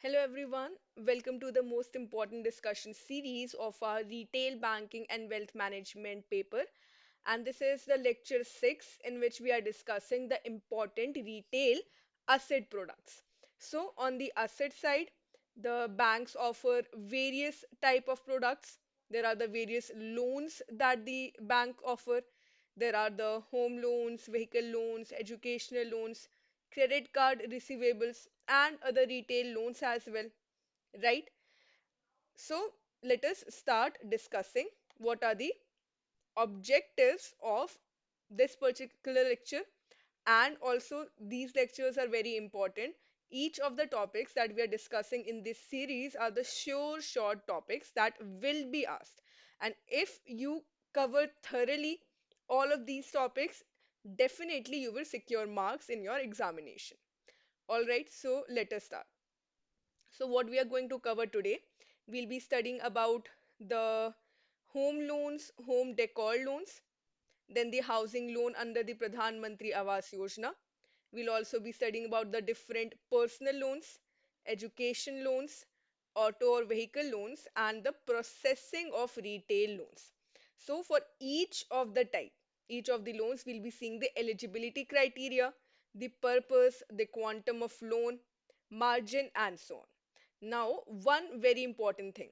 Hello everyone, welcome to the most important discussion series of our retail banking and wealth management paper. And this is the lecture 6 in which we are discussing the important retail asset products. So on the asset side, the banks offer various type of products. There are the various loans that the bank offer. There are the home loans, vehicle loans, educational loans, credit card receivables, and other retail loans as well, right? So let us start discussing what are the objectives of this particular lecture, and also these lectures are very important. Each of the topics that we are discussing in this series are the sure short topics that will be asked, and if you cover thoroughly all of these topics, definitely you will secure marks in your examination. All right, so let us start. So what we are going to cover today, we'll be studying about the home loans, home decor loans, then the housing loan under the Pradhan Mantri Awas Yojana. We'll also be studying about the different personal loans, education loans, auto or vehicle loans, and the processing of retail loans. So for each of the type, each of the loans, we'll be seeing the eligibility criteria, the purpose, the quantum of loan, margin, and so on. Now, one very important thing.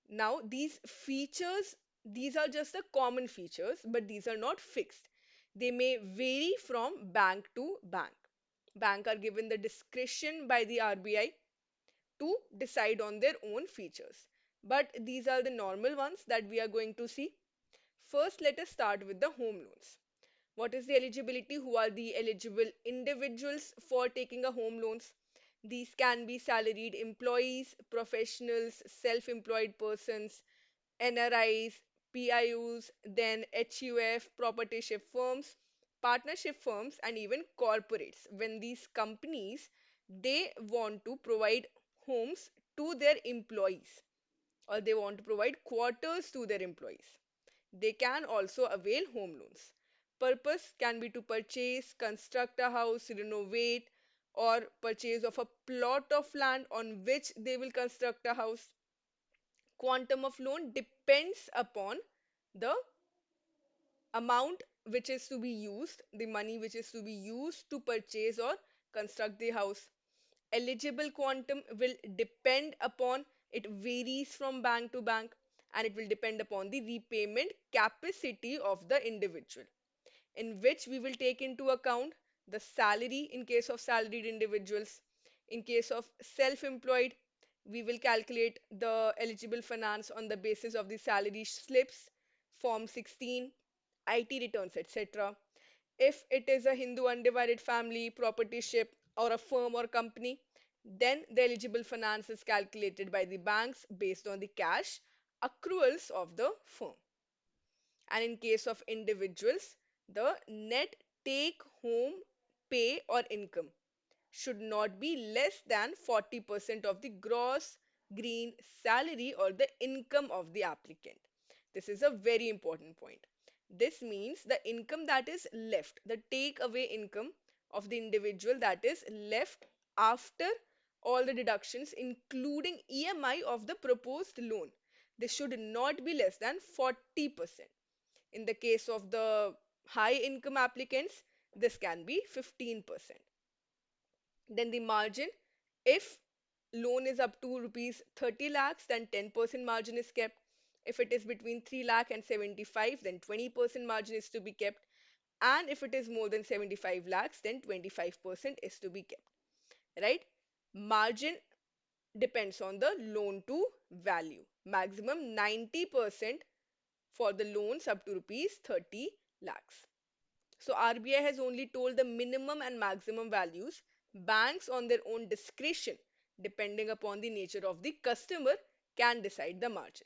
Now, these features, these are just the common features, but these are not fixed. They may vary from bank to bank. Bank are given the discretion by the RBI to decide on their own features. But these are the normal ones that we are going to see. First, let us start with the home loans. What is the eligibility? Who are the eligible individuals for taking a home loans? These can be salaried employees, professionals, self-employed persons, NRIs, PIUs, then HUF, propertyship firms, partnership firms, and even corporates. When these companies they want to provide homes to their employees, or they want to provide quarters to their employees, they can also avail home loans. Purpose can be to purchase, construct a house, renovate, or purchase of a plot of land on which they will construct a house. Quantum of loan depends upon the amount which is to be used, the money which is to be used to purchase or construct the house. Eligible quantum will depend upon, it varies from bank to bank, and it will depend upon the repayment capacity of the individual, in which we will take into account the salary in case of salaried individuals. In case of self-employed, we will calculate the eligible finance on the basis of the salary slips, Form 16, IT returns, etc. If it is a Hindu undivided family, propertyship, or a firm or company, then the eligible finance is calculated by the banks based on the cash accruals of the firm. And in case of individuals, the net take home pay or income should not be less than 40% of the gross green salary or the income of the applicant. This is a very important point. This means the income that is left, the takeaway income of the individual that is left after all the deductions, including EMI of the proposed loan. This should not be less than 40%. In the case of the high income applicants, this can be 15%. Then the margin, if loan is up to rupees 30 lakhs, then 10% margin is kept. If it is between 3 lakh and 75, then 20% margin is to be kept. And if it is more than 75 lakhs, then 25% is to be kept. Right? Margin depends on the loan to value. Maximum 90% for the loans up to rupees 30 lakhs. So RBI has only told the minimum and maximum values. Banks, on their own discretion, depending upon the nature of the customer, can decide the margin.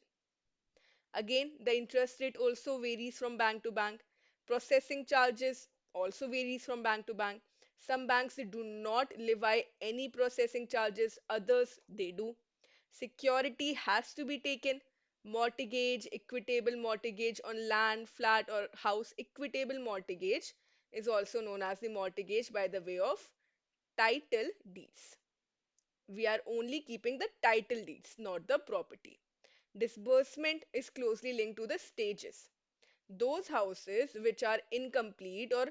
Again, the interest rate also varies from bank to bank. Processing charges also varies from bank to bank. Some banks do not levy any processing charges, others they do. Security has to be taken. Mortgage, equitable mortgage on land, flat, or house. Equitable mortgage is also known as the mortgage by the way of title deeds. We are only keeping the title deeds, not the property. Disbursement is closely linked to the stages. Those houses which are incomplete or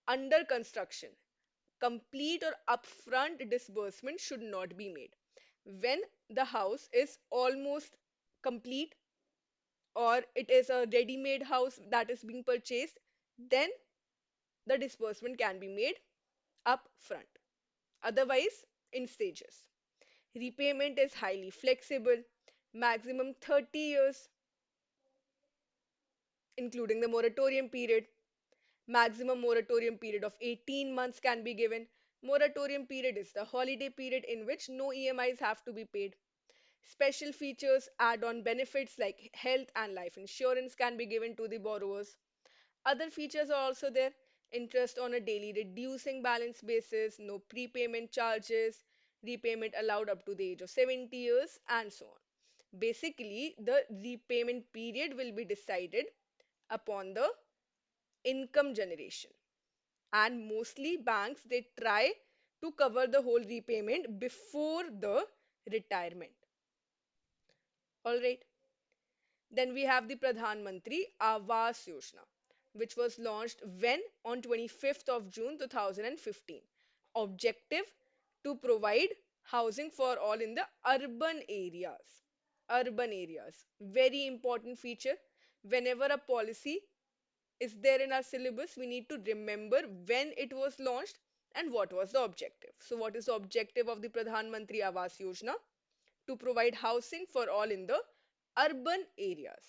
under construction, complete or upfront disbursement should not be made. When the house is almost complete or it is a ready-made house that is being purchased, then the disbursement can be made upfront. Otherwise, in stages. Repayment is highly flexible, maximum 30 years, including the moratorium period. Maximum moratorium period of 18 months can be given. Moratorium period is the holiday period in which no EMIs have to be paid. Special features, add on benefits like health and life insurance can be given to the borrowers. Other features are also there: interest on a daily reducing balance basis, no prepayment charges, repayment allowed up to the age of 70 years, and so on. Basically, the repayment period will be decided upon the income generation. And mostly banks they try to cover the whole repayment before the retirement. All right. Then we have the Pradhan Mantri Awas Yojana, which was launched when on 25th of June 2015. Objective to provide housing for all in the urban areas. Urban areas. Very important feature. Whenever a policy is there in our syllabus, we need to remember when it was launched and what was the objective. So, what is the objective of the Pradhan Mantri Awas Yojana? To provide housing for all in the urban areas,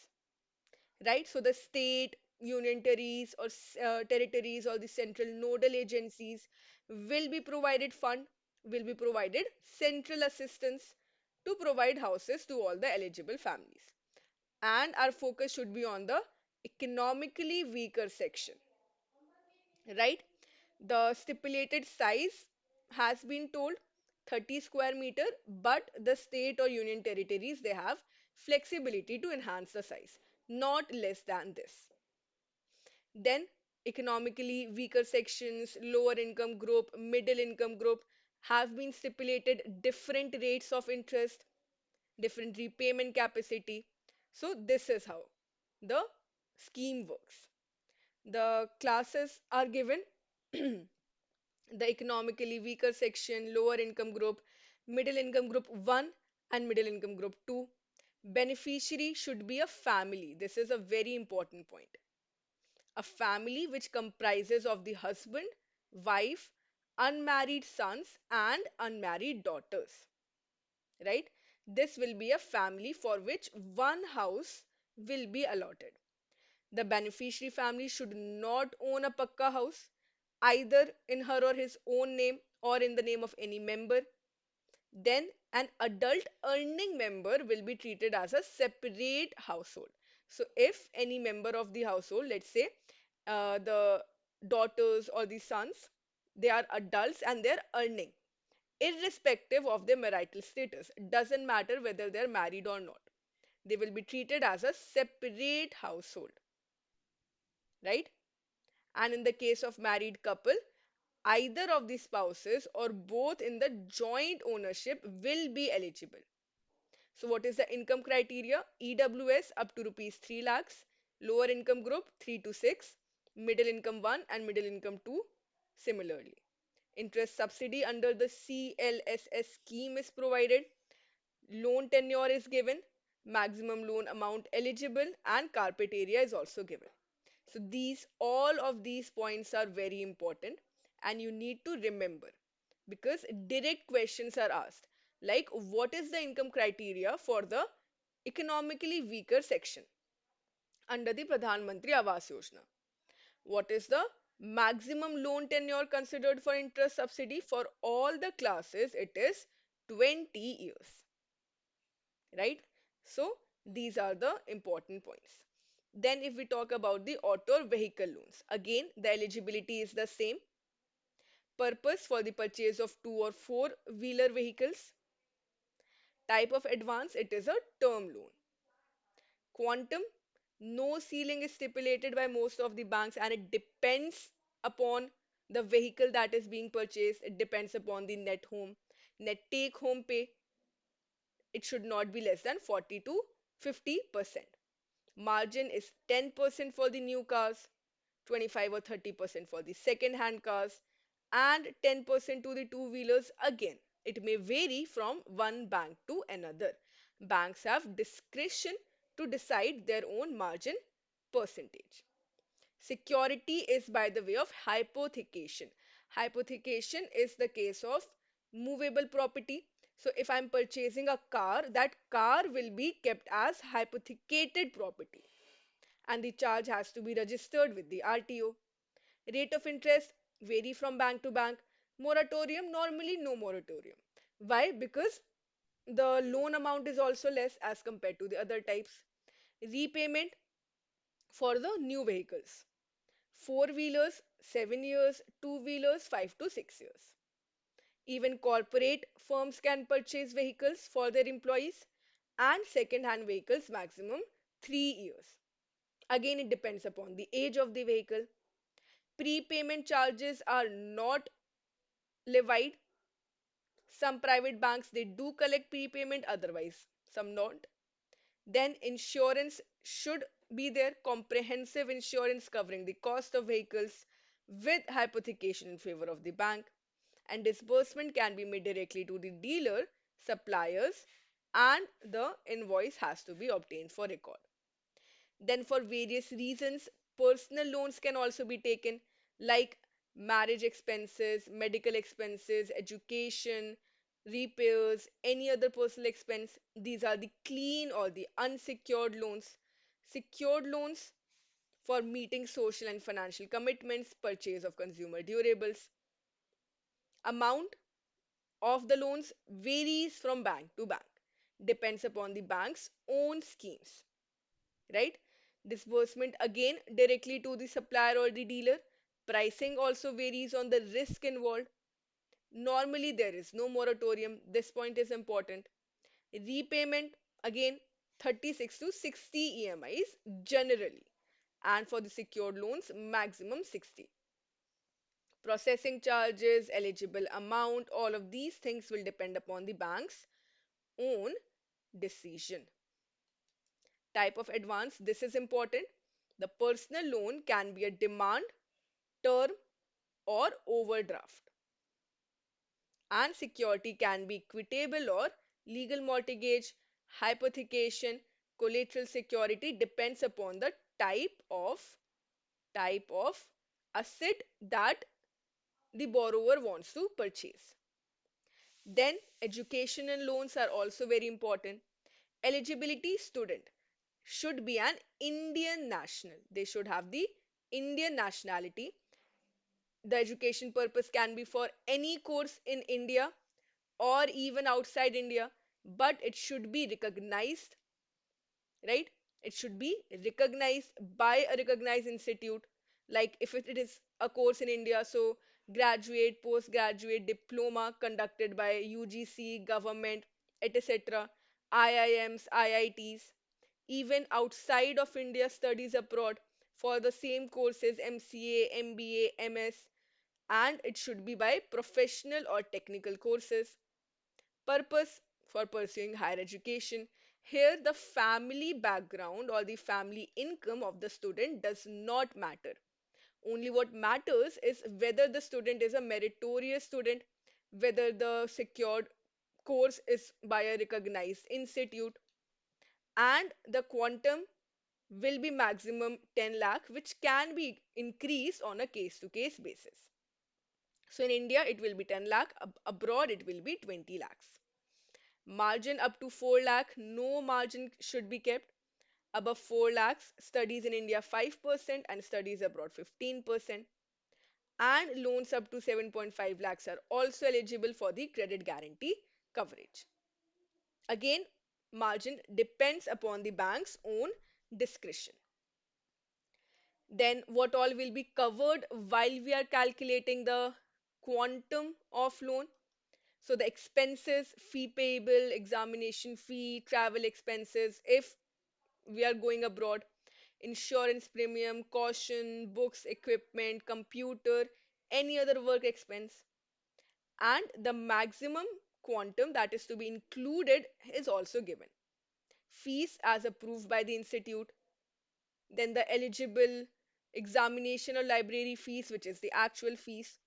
right? So the state, union territories or the central nodal agencies will be provided fund, will be provided central assistance to provide houses to all the eligible families. And our focus should be on the economically weaker section, right? The stipulated size has been told 30 square meter, but the state or union territories they have flexibility to enhance the size, not less than this. Then economically weaker sections, lower income group, middle income group have been stipulated different rates of interest, different repayment capacity. So this is how the scheme works. The classes are given: the economically weaker section, lower income group, middle income group 1 and middle income group 2. Beneficiary should be a family. This is a very important point. A family which comprises of the husband, wife, unmarried sons and unmarried daughters, right? This will be a family for which one house will be allotted. The beneficiary family should not own a pakka house, either in her or his own name or in the name of any member. Then an adult earning member will be treated as a separate household. So if any member of the household, let's say the daughters or the sons, they are adults and they're earning, irrespective of their marital status, doesn't matter whether they're married or not, they will be treated as a separate household, right? And in the case of married couple, either of the spouses or both in the joint ownership will be eligible. So what is the income criteria? EWS up to rupees 3 lakhs, lower income group 3 to 6, middle income 1 and middle income 2 similarly. Interest subsidy under the CLSS scheme is provided. Loan tenure is given, maximum loan amount eligible, and carpet area is also given. So these all of these points are very important and you need to remember because direct questions are asked like what is the income criteria for the economically weaker section under the Pradhan Mantri Awas Yojana? What is the maximum loan tenure considered for interest subsidy for all the classes? It is 20 years, right? So these are the important points. Then if we talk about the auto vehicle loans, again the eligibility is the same. Purpose for the purchase of two or four wheeler vehicles. Type of advance, it is a term loan. Quantum, no ceiling is stipulated by most of the banks and it depends upon the vehicle that is being purchased. It depends upon the net home. Net take home pay, it should not be less than 40 to 50%. Margin is 10% for the new cars, 25 or 30% for the second hand cars, and 10% to the two wheelers. Again, it may vary from one bank to another. Banks have discretion to decide their own margin percentage. Security is by the way of hypothecation. Hypothecation is the case of movable property. So if I'm purchasing a car, that car will be kept as hypothecated property and the charge has to be registered with the RTO. Rate of interest vary from bank to bank. Moratorium, normally no moratorium. Why? Because the loan amount is also less as compared to the other types. Repayment for the new vehicles. Four wheelers, 7 years, two wheelers, 5 to 6 years. Even corporate firms can purchase vehicles for their employees and second hand vehicles maximum 3 years. Again, it depends upon the age of the vehicle. Prepayment charges are not levied. Some private banks they do collect prepayment, otherwise some don't. Then insurance should be there, comprehensive insurance covering the cost of vehicles with hypothecation in favor of the bank. And disbursement can be made directly to the dealer, suppliers, and the invoice has to be obtained for record. Then, for various reasons, personal loans can also be taken, like marriage expenses, medical expenses, education, repairs, any other personal expense. These are the clean or the unsecured loans. Secured loans for meeting social and financial commitments, purchase of consumer durables. Amount of the loans varies from bank to bank, depends upon the bank's own schemes, right? Disbursement again directly to the supplier or the dealer. Pricing also varies on the risk involved. Normally, there is no moratorium. This point is important. Repayment again 36 to 60 EMIs generally, and for the secured loans, maximum 60. Processing charges, eligible amount, all of these things will depend upon the bank's own decision. Type of advance, this is important. The personal loan can be a demand, term, or overdraft. And security can be equitable or legal mortgage, hypothecation, collateral security depends upon the type of asset that the borrower wants to purchase. Then educational loans are also very important. Eligibility, student should be an Indian national. They should have the Indian nationality. The education purpose can be for any course in India or even outside India, but it should be recognized, right? It should be recognized by a recognized institute. Like if it is a course in India, so graduate, postgraduate, diploma conducted by UGC, government, etc., IIMs, IITs. Even outside of India, studies abroad for the same courses, MCA, MBA, MS, and it should be by professional or technical courses. Purpose for pursuing higher education. Here, the family background or the family income of the student does not matter. Only what matters is whether the student is a meritorious student, whether the secured course is by a recognized institute, and the quantum will be maximum 10 lakh, which can be increased on a case to case basis. So in India, it will be 10 lakh, abroad, it will be 20 lakhs. Margin up to 4 lakh, no margin should be kept. Above 4 lakhs, studies in India 5% and studies abroad 15%. And loans up to 7.5 lakhs are also eligible for the credit guarantee coverage. Again, margin depends upon the bank's own discretion. Then, what all will be covered while we are calculating the quantum of loan? So, the expenses, fee payable, examination fee, travel expenses, if we are going abroad, insurance premium, caution, books, equipment, computer, any other work expense, and the maximum quantum that is to be included is also given. Fees as approved by the institute, then the eligible examination or library fees, which is the actual fees.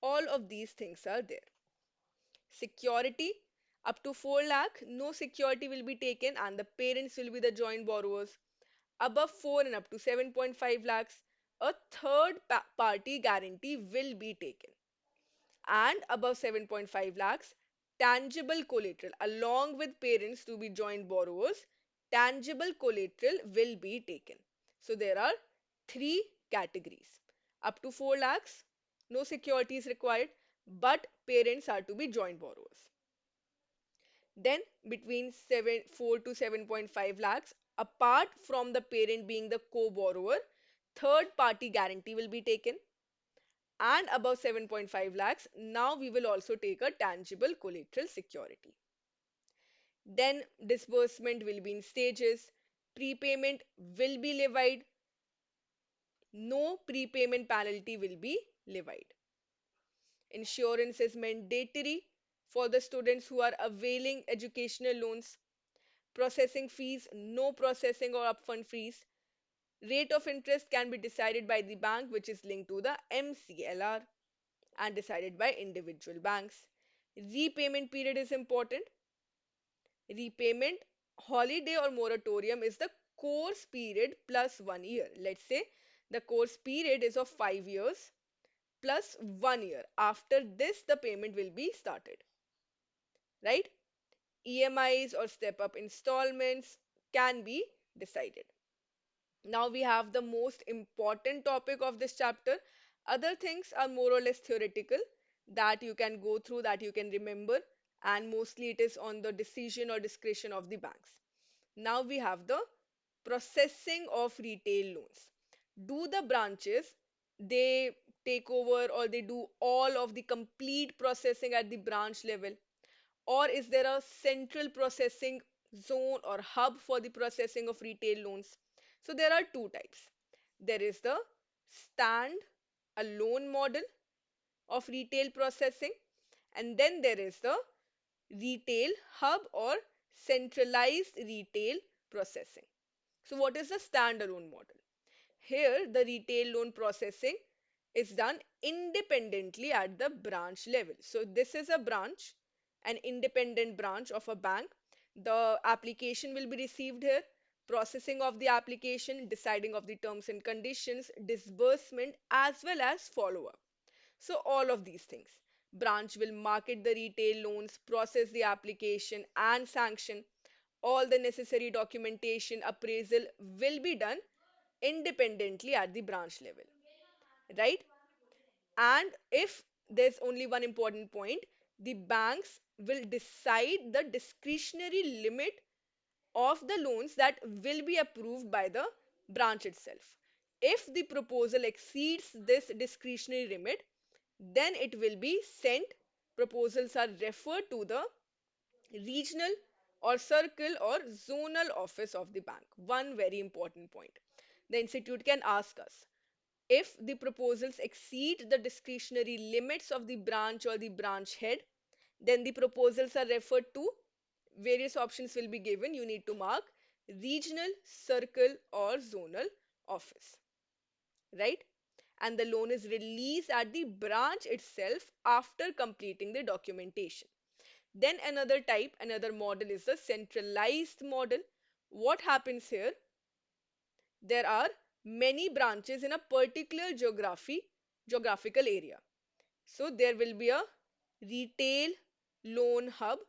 All of these things are there. Security up to 4 lakh, no security will be taken and the parents will be the joint borrowers. Above 4 and up to 7.5 lakhs, a third party guarantee will be taken. And above 7.5 lakhs, tangible collateral along with parents to be joint borrowers, tangible collateral will be taken. So there are three categories. Up to 4 lakhs, no security is required, but parents are to be joint borrowers. Then between 4 to 7.5 lakhs, apart from the parent being the co-borrower, third party guarantee will be taken. And above 7.5 lakhs, now we will also take a tangible collateral security. Then disbursement will be in stages. Prepayment will be levied. No prepayment penalty will be levied. Insurance is mandatory for the students who are availing educational loans. Processing fees, no processing or upfront fees. Rate of interest can be decided by the bank, which is linked to the MCLR and decided by individual banks. Repayment period is important. Repayment holiday or moratorium is the course period plus 1 year. Let's say the course period is of 5 years plus 1 year. After this, the payment will be started, right? EMIs or step up installments can be decided. Now we have the most important topic of this chapter. Other things are more or less theoretical that you can go through, that you can remember, and mostly it is on the decision or discretion of the banks. Now we have the processing of retail loans. Do the branches, they take over or they do all of the complete processing at the branch level? Or is there a central processing zone or hub for the processing of retail loans? So there are two types. There is the stand alone model of retail processing, and then there is the retail hub or centralized retail processing. So what is the standalone model? Here, the retail loan processing is done independently at the branch level. So this is a branch, an independent branch of a bank. The application will be received here, processing of the application, deciding of the terms and conditions, disbursement, as well as follow-up. So all of these things. Branch will market the retail loans, process the application and sanction. All the necessary documentation, appraisal will be done independently at the branch level, right? And if there's only one important point, the banks will decide the discretionary limit of the loans that will be approved by the branch itself. If the proposal exceeds this discretionary limit, then it will be sent. Proposals are referred to the regional or circle or zonal office of the bank. One very important point. The institute can ask us, if the proposals exceed the discretionary limits of the branch or the branch head, then the proposals are referred to. Various options will be given. You need to mark regional, circle, or zonal office, right? And the loan is released at the branch itself after completing the documentation. Then another type, another model is the centralized model. What happens here? There are many branches in a particular geographical area. So there will be a retail loan hub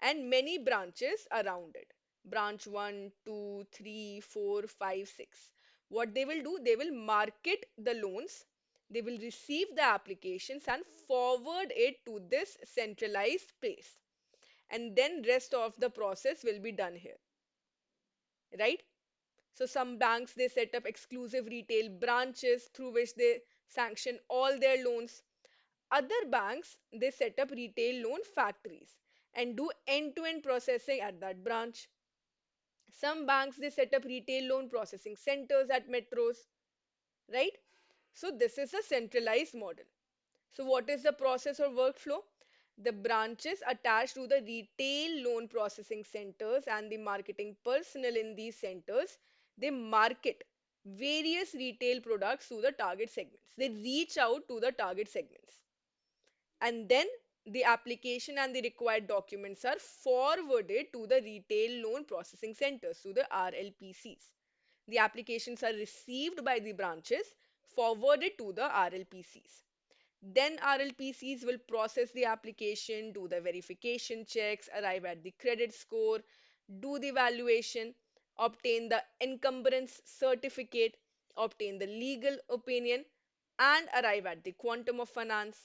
and many branches around it. Branch 1, 2, 3, 4, 5, 6. What they will do, they will market the loans, they will receive the applications and forward it to this centralized place. And then rest of the process will be done here, right? So some banks, they set up exclusive retail branches through which they sanction all their loans. Other banks, they set up retail loan factories and do end-to-end processing at that branch. Some banks, they set up retail loan processing centers at metros, right? So this is a centralized model. So what is the process or workflow? The branches attached to the retail loan processing centers and the marketing personnel in these centers, they market various retail products to the target segments. They reach out to the target segments. And then the application and the required documents are forwarded to the retail loan processing centers, to the RLPCs. The applications are received by the branches, forwarded to the RLPCs. Then RLPCs will process the application, do the verification checks, arrive at the credit score, do the valuation, obtain the encumbrance certificate, obtain the legal opinion, and arrive at the quantum of finance.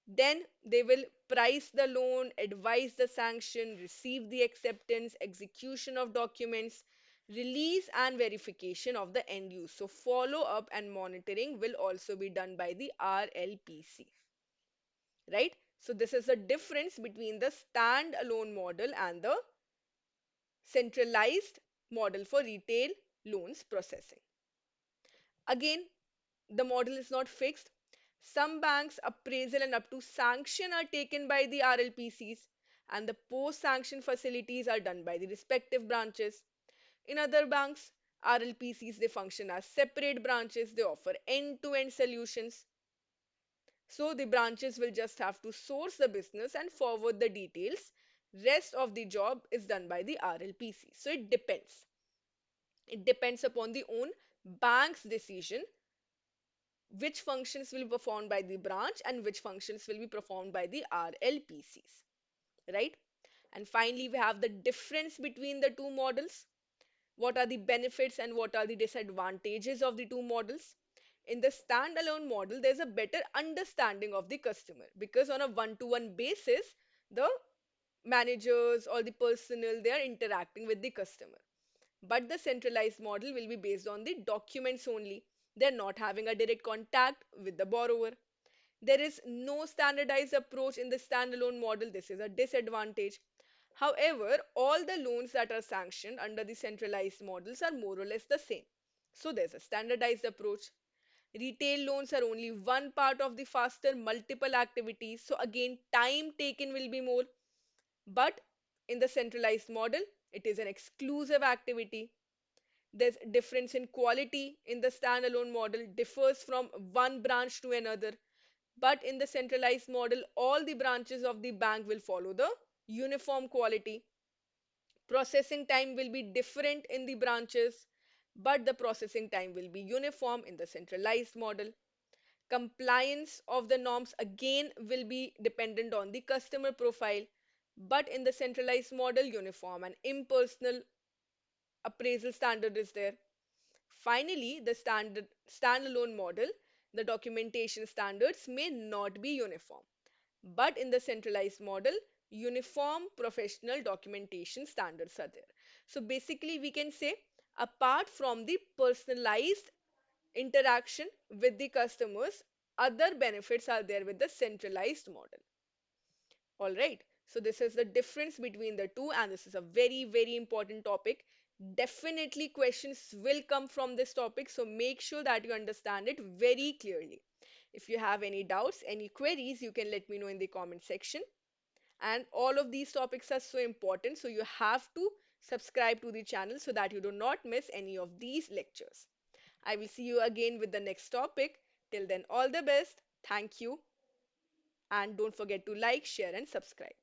Then they will price the loan, advise the sanction, receive the acceptance, execution of documents, release and verification of the end use. So follow up and monitoring will also be done by the RLPC, right? So this is the difference between the standalone model and the centralized model for retail loans processing. Again, the model is not fixed. Some banks appraisal and up to sanction are taken by the RLPCs, and the post sanction facilities are done by the respective branches. In other banks, RLPCs they function as separate branches, they offer end to end solutions. So the branches will just have to source the business and forward the details. Rest of the job is done by the RLPC. So it depends. It depends upon the own bank's decision which functions will be performed by the branch and which functions will be performed by the RLPCs, right? And finally, we have the difference between the two models. What are the benefits and what are the disadvantages of the two models? In the standalone model, there's a better understanding of the customer because on a one-to-one basis, the managers or the personnel they are interacting with the customer. But the centralized model will be based on the documents only. They're not having a direct contact with the borrower. There is no standardized approach in the standalone model. This is a disadvantage. However, all the loans that are sanctioned under the centralized models are more or less the same. So there's a standardized approach. Retail loans are only one part of the faster multiple activities. So again, time taken will be more. But in the centralized model, it is an exclusive activity. There's difference in quality in the standalone model, differs from one branch to another. But in the centralized model, all the branches of the bank will follow the uniform quality. Processing time will be different in the branches, but the processing time will be uniform in the centralized model. Compliance of the norms again will be dependent on the customer profile, but in the centralized model, uniform and impersonal appraisal standard is there. Finally, the standalone model, the documentation standards may not be uniform. But in the centralized model, uniform professional documentation standards are there. So basically, we can say apart from the personalized interaction with the customers, other benefits are there with the centralized model. All right. So this is the difference between the two, and this is a very, very important topic. Definitely questions will come from this topic, so make sure that you understand it very clearly. If you have any doubts, any queries, you can let me know in the comment section. And all of these topics are so important, so you have to subscribe to the channel so that you do not miss any of these lectures. I will see you again with the next topic. Till then, all the best. Thank you. And don't forget to like, share, and subscribe.